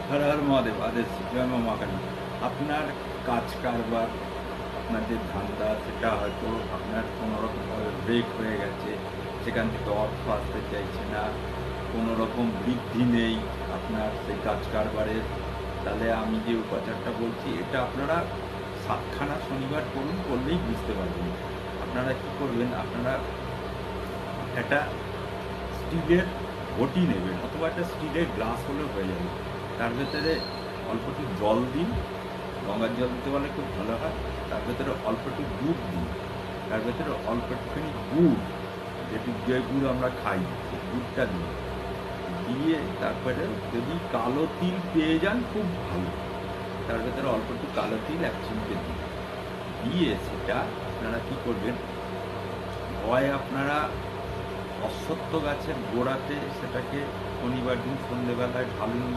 হর হর মহাদেব, আদেশ জয় মা মা কালী। আপনার কাজ কারবার, আপনার যে ধান্দা সেটা হয়তো আপনার কোনোরকমভাবে ব্রেক হয়ে গেছে, সেখান থেকে অর্থ আসতে চাইছে না, কোনো রকম বৃদ্ধি নেই আপনার সেই কাজ কারবারের। তাহলে আমি যে উপাচারটা বলছি এটা আপনারা ৭ খানা শনিবার করুন, করলেই বুঝতে পারবেন। আপনারা কি করবেন, আপনারা একটা স্টিলের ঘটি নেবেন অথবা একটা স্টিলের গ্লাস হলেও হয়ে যাবে। তার ভেতরে অল্প একটু জল দিন, গঙ্গার জল দিতে পারলে খুব ভালো হয়। তার ভেতরে অল্প একটু দুধ দিন, তার ভেতরে অল্প একটুখানি গুড়, যে গুড় আমরা খাই সেই গুড়টা দিন। দিয়ে তারপরে যদি কালো তিল পেয়ে যান খুব ভালো, তার ভেতরে অল্প একটু কালো তিল ১ চিমটে দিন। দিয়ে সেটা আপনারা কী করবেন, হয় আপনারা অশ্বত্থ গাছের গোড়াতে সেটাকে শনিবার দিন সন্ধেবেলায় ঢালুন।